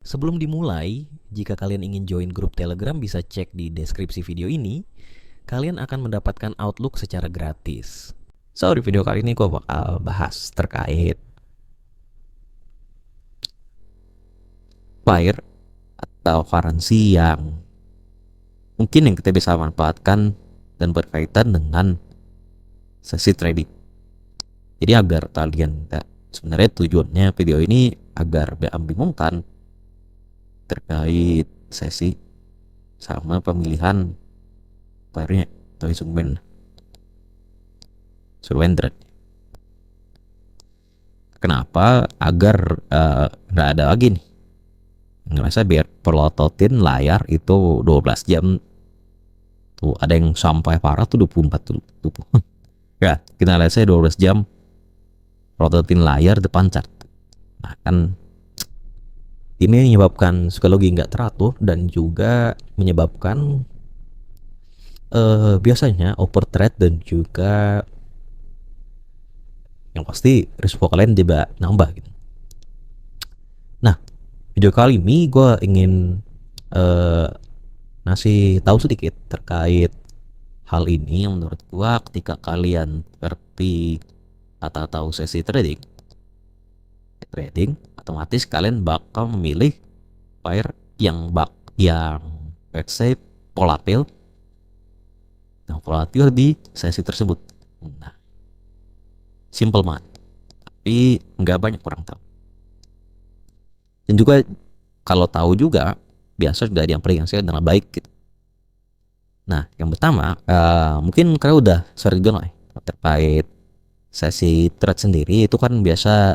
Sebelum dimulai, jika kalian ingin join grup Telegram bisa cek di deskripsi video ini. Kalian akan mendapatkan Outlook secara gratis. So, di video kali ini gue bakal bahas terkait pair atau currency yang mungkin yang kita bisa manfaatkan dan berkaitan dengan sesi trading. Jadi agar kalian sebenarnya tujuannya video ini agar membingungkan terkait sesi sama pemilihan pairnya atau instrumen trade. Kenapa? Agar nggak ada lagi nih ngerasa biar pelototin layar itu 12 jam tuh, ada yang sampai parah tuh 24 tuh. Ya, kita lihat saya 12 jam pelototin layar depan chart. Nah, kan ini menyebabkan psikologi nggak teratur dan juga menyebabkan biasanya overtrade dan juga yang pasti risiko kalian juga nambah gitu. Nah, video kali ini gue ingin ngasih tahu sedikit terkait hal ini yang menurut gue ketika kalian seperti atau tahu sesi trading otomatis kalian bakal memilih pair yang let's say volatil di sesi tersebut. Nah, simple banget, tapi nggak banyak orang tahu. Dan juga kalau tahu juga biasa sudah ada yang prediksi dengan baik gitu. Nah, yang pertama mungkin kalian udah sering dengar terkait sesi trade sendiri itu kan biasa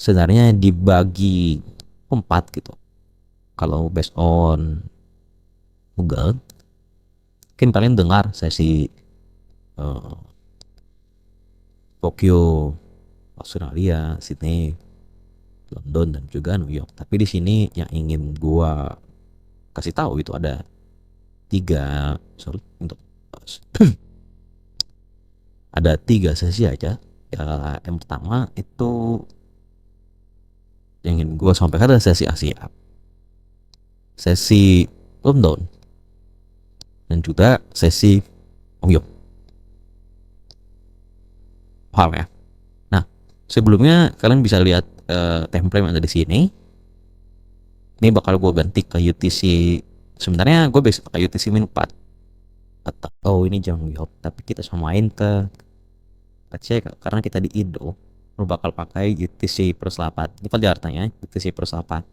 sebenarnya dibagi 4 gitu. Kalau based on Google mungkin kalian dengar sesi Tokyo, Australia, Sydney, London dan juga New York. Tapi di sini yang ingin gua kasih tahu itu ada 3 untuk ada 3 sesi aja. Yang pertama itu yang ingin gua sampaikan adalah sesi Asia, sesi London, dan juga sesi New York. Paham ya? Nah, sebelumnya kalian bisa lihat template yang ada di sini. Ini bakal gue ganti ke UTC. Sebenarnya gue bisa pakai UTC min 4 atau ini jam New York, tapi kita samain ke Aceh karena kita di Indo. Lo bakal pakai UTC plus 8. Ini kan Jakartanya UTC plus 8.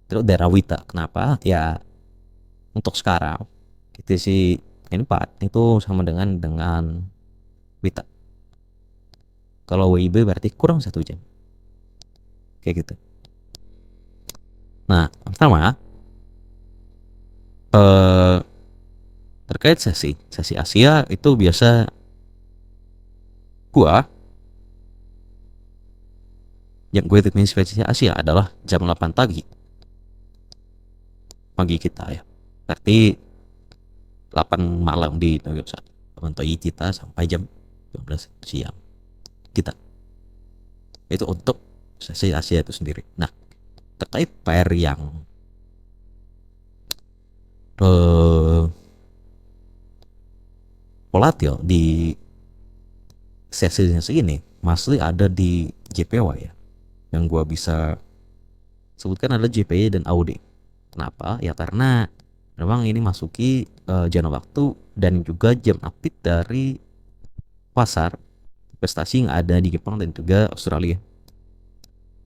Terus daerah Wita. Kenapa? Ya untuk sekarang UTC min 4 itu sama dengan Wita. Kalau WIB berarti kurang 1 jam. Kayak gitu. Nah, pertama terkait sesi Asia itu biasa gua yang gue definisi sesi Asia adalah jam 8 pagi kita ya, berarti 8 malam di New York saat untuk kita sampai jam 12 siang kita. Itu untuk sesi Asia itu sendiri. Nah, terkait pair yang volatil di sesi ini masih ada di JPY ya, yang gua bisa sebutkan adalah JPY dan AUD. Kenapa? Ya karena memang ini masuki jangka waktu dan juga jam update dari pasar investasi yang ada di Jepang dan juga Australia.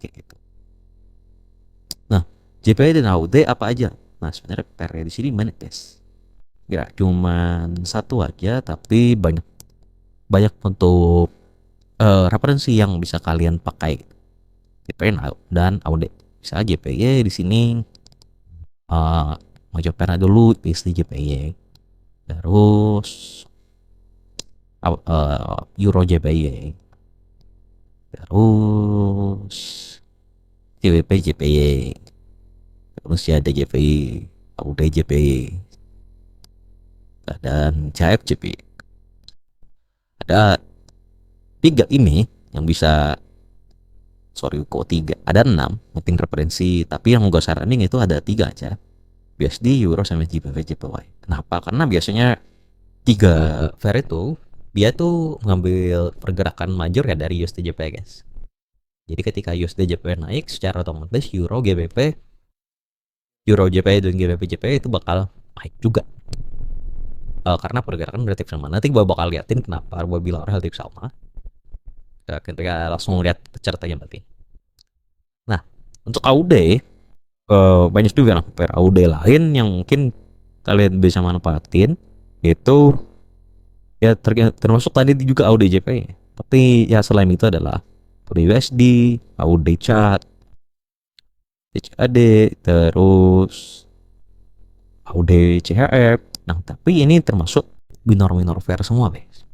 Kayak gitu. Nah, JPY dan AUD apa aja? Nah, sebenarnya pairnya di sini banyak guys. Ya, cuman satu aja tapi banyak untuk referensi yang bisa kalian pakai. JPY dan AUD. Bisa JPY di sini Mojo Pera dulu PSD JPY, terus Euro JPY, terus CWP JPY, terus ya ada JPY, AUD JPY, dan CHF JPY. Ada 3 ini yang bisa sorry kok 3, ada 6 mungkin referensi, tapi yang gue saranin itu ada 3 aja, USD, Euro, sama JPY JPY. Kenapa? Karena biasanya 3 pair itu dia tuh mengambil pergerakan major ya dari USD JPY guys. Jadi ketika USD JPY naik, secara otomatis Euro GBP, Euro JPY dan GBP JPY itu bakal naik juga. Karena pergerakan relatif sama. Nanti gue bakal liatin kenapa gue bilang relatif sama. Ketika langsung lihat chart aja berarti. Nah, untuk AUD banyak juga pair AUD lain yang mungkin kalian bisa manfaatin, itu ya termasuk tadi juga AUD JPY. Tapi ya selain itu adalah AUD USD, AUD CHAD, CAD, terus AUD CHF. Nah, tapi ini termasuk minor pair semua, guys.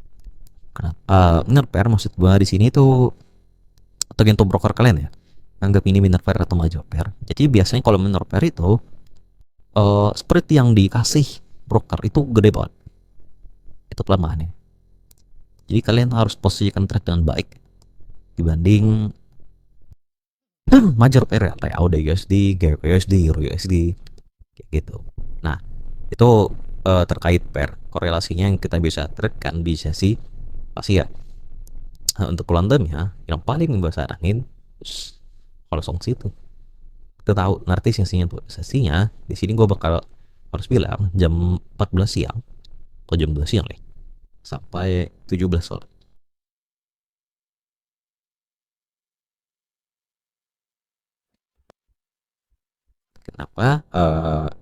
Kenapa? Minor pair maksud gua di sini tuh tergantung broker kalian ya. Anggap ini minor pair atau major pair. Jadi biasanya kalau minor pair itu spread yang dikasih broker itu gede banget. Itu kelemahannya. Jadi kalian harus posisikan trade dengan baik dibanding major pair ya, kayak AUD USD, GBP USD, Euro USD kayak gitu. Nah, itu terkait pair korelasinya yang kita bisa trade kan bisa sih pasti ya. Nah, untuk London ya yang paling gue saranin kalau songsi itu kita tahu ngerti sesinya di sini gue bakal harus bilang jam 14 siang atau jam 12 siang nih sampai 17 sore. Kenapa?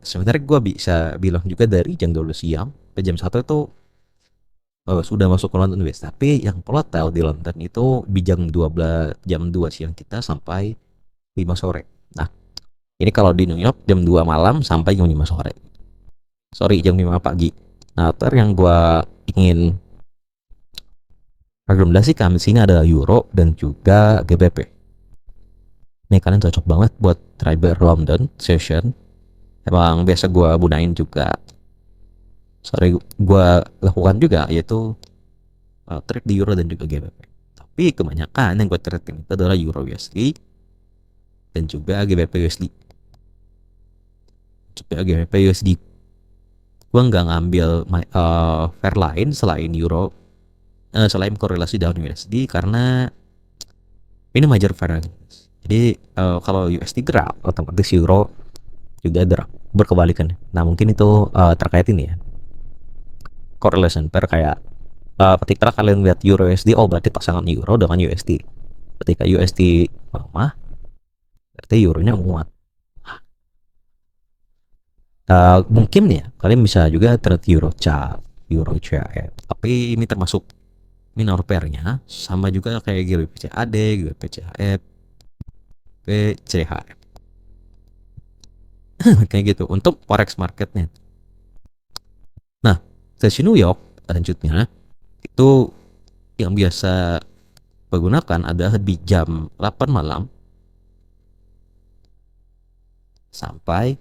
Sebenarnya gue bisa bilang juga dari jam 12 siang ke jam 1 itu sudah masuk ke London West. Tapi yang volatile di London itu di jam 2 siang kita sampai 5 sore. Nah, ini kalau di New York jam 2 malam sampai jam 5 sore. Sorry, jam 5 pagi. Nah, yang gue ingin rekomendasikan di sini ada Euro dan juga GBP. Nih kalian cocok banget buat trader London session. Emang biasa gue gunain juga. Sorry, gue lakukan juga yaitu trade di Euro dan juga GBP. Tapi kebanyakan yang gue trade itu adalah Euro USD dan juga GBP USD. Juga GBP USD. Gue nggak ngambil pair lain selain Euro, selain korelasi down USD karena ini major pair. Jadi kalau USD gerak, otomatis Euro juga gerak berkebalikan. Nah mungkin itu terkait ini ya correlation pair kayak ketika kalian lihat Euro USD, oh berarti pasangan Euro dengan USD. Ketika USD melemah, berarti Euronya menguat. Mungkin ya kalian bisa juga trade Euro CHF, Euro CHF. Tapi ini termasuk minor pairnya, sama juga kayak GBP CAD, GBP CHF, PCHF. Kayak gitu untuk forex marketnya. Nah, sesi New York selanjutnya itu yang biasa digunakan adalah di jam 8 malam sampai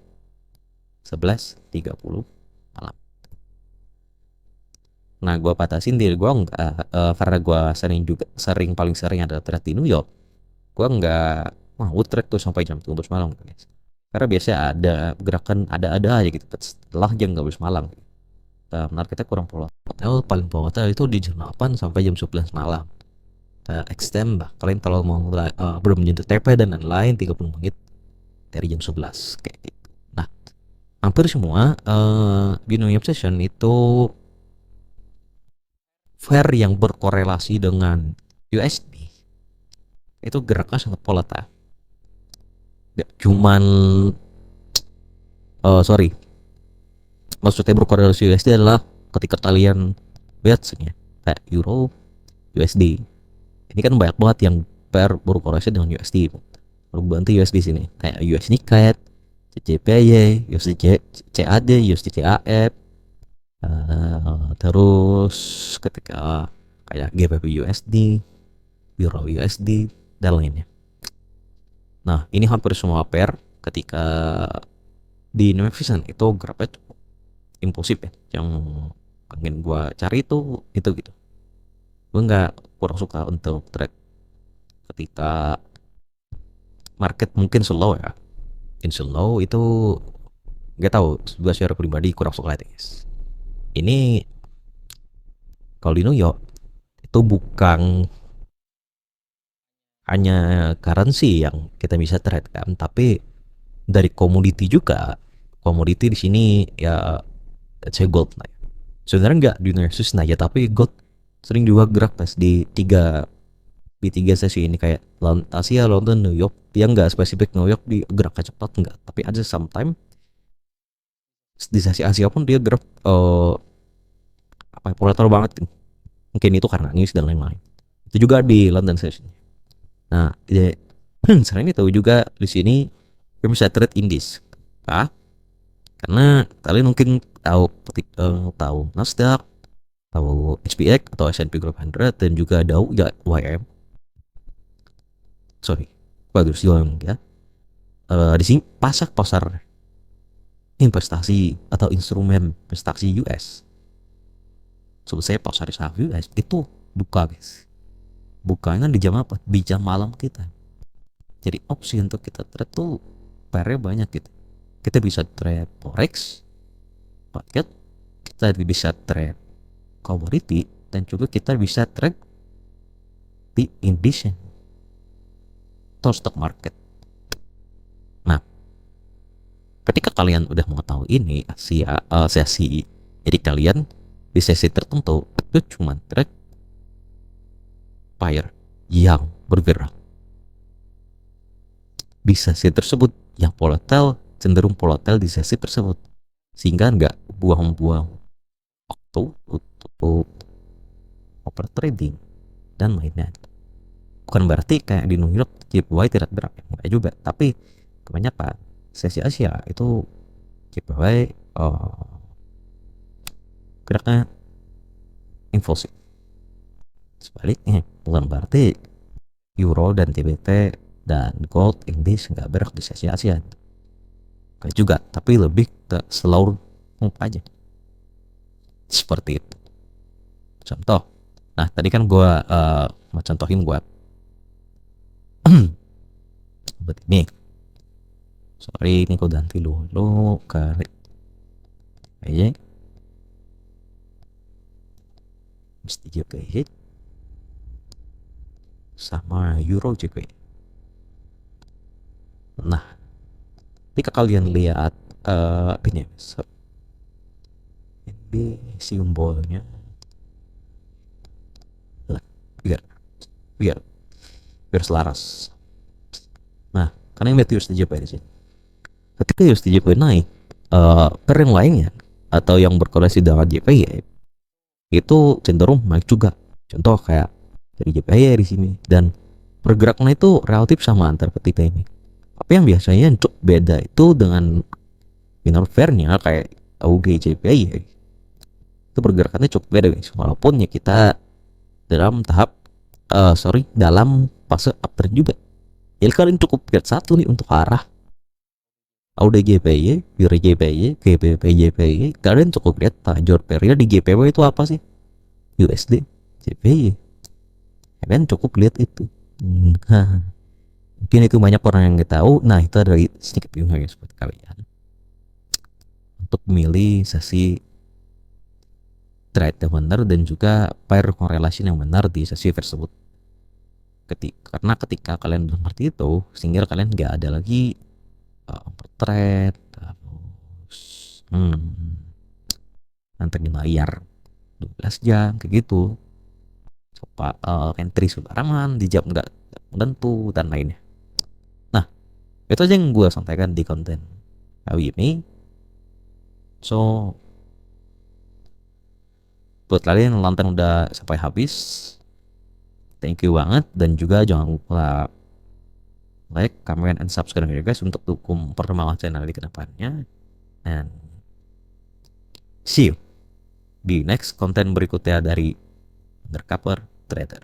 11.30 malam. Nah, gue batasin diri gue enggak karena gue paling sering ada trade di New York. Gue enggak mau trade tuh sampai jam 12 malam guys. Karena biasanya ada gerakan ada aja gitu setelah jam 12 malam. Benar kita kurang volatile, paling volatile itu di jam 8 sampai jam 11 malam. Extend bah kalian kalau mau belum menyentuh TP dan lain-lain 30 menit dari jam 11 kayak gitu. Nah, hampir semua di New York Session itu pair yang berkorelasi dengan USD itu geraknya sangat volatile. Cuman sorry, maksudnya berkorelasi USD adalah ketika kalian lihat kayak Euro USD, ini kan banyak banget yang pair berkorelasi dengan USD. Berbantu USD sini kayak USD CAD, CCPY, USD CAD, USD CAF, terus ketika kayak GBP USD, Euro USD dan lainnya. Nah, ini hampir semua pair ketika di Navigation itu geraknya impulsif ya. Yang pengen gua cari itu gitu. Gue nggak kurang suka untuk trade ketika market mungkin slow ya, mungkin slow itu nggak tahu, gue secara pribadi kurang suka lihat guys. Ini kalau di New York itu bukan hanya currency yang kita bisa trade kan, tapi dari komoditi juga. Komoditi di sini ya, saya gold naik. Sebenarnya nggak di New York naik ya, tapi gold sering juga gerak pas di tiga sesi ini, kayak Asia, London, New York. Dia nggak spesifik New York di gerak cepat nggak, tapi ada sometime di sesi Asia pun dia gerak apa ya, volatile banget. Mungkin itu karena news dan lain-lain. Itu juga di London session. Nah, selain itu juga di sini kita bisa trade indies. Ah, karena kalian mungkin tahu Nasdaq, tahu SPX atau S&P Global 100, dan juga Dow ya, YM. Sorry, bagus juga ya. Di sini pasar investasi atau instrumen investasi US. Sebut saya pasar saham US itu buka guys. Bukanya di jam apa? Di jam malam kita. Jadi opsi untuk kita trade tuh pairnya banyak gitu. Kita bisa trade forex, market, kita bisa trade commodity, dan juga kita bisa trade di indices atau stock market. Nah, ketika kalian udah mengetahui ini sesi, jadi kalian di sesi tertentu itu cuma trade pair yang bergerak di sesi tersebut, yang volatile, cenderung volatile di sesi tersebut, sehingga nggak buang-buang waktu untuk over trading dan lainnya. Bukan berarti kayak di New York JPY tidak gerak, enggak juga, tapi kebanyakan sesi Asia itu JPY geraknya impulsif. Sebaliknya, bukan berarti Euro dan TBT dan Gold Index nggak berak di sesi ASEAN. Kayak juga, tapi lebih ke slow move aja. Seperti itu. Contoh. Nah, tadi kan gue contohin buat buat ini. Sorry, ini gue ganti dulu kali aja. Mesti juga hit sama Euro juga. Nah, ketika kalian lihat ini simbolnya, biar biar biar selaras. Nah, karena yang lihat USDJP di sini. Ketika USDJP naik, pair yang lainnya atau yang berkorelasi dengan JPY itu cenderung naik juga. Contoh kayak dari JPY di sini, dan pergerakannya itu relatif sama antar ketiga ini. Tapi yang biasanya untuk beda itu dengan minor pairnya kayak AUD JPY, itu pergerakannya cukup beda guys. Walaupun ya kita dalam tahap dalam fase uptrend juga. Jadi kalian cukup lihat satu nih untuk arah AUD JPY, Euro JPY, GBP JPY. Kalian cukup lihat tajor period di GPW itu apa sih? USD JPY. Kalian cukup lihat itu. Mungkin itu banyak orang yang nggak tahu. Nah, itu adalah sedikit bingung guys buat kalian untuk memilih sesi trade yang benar dan juga pair korelasi yang benar di sesi tersebut. Karena ketika kalian udah ngerti itu, sehingga kalian nggak ada lagi trade terus nantengin layar 12 jam kayak gitu, coba entry sembarangan di jam nggak menentu dan lainnya. Nah, itu aja yang gue sampaikan di konten kali ini. So, buat kalian yang nonton udah sampai habis, thank you banget, dan juga jangan lupa like, comment, and subscribe ya guys untuk dukung perkembangan channel di kedepannya. And see you di next konten berikutnya dari Undercover Trader.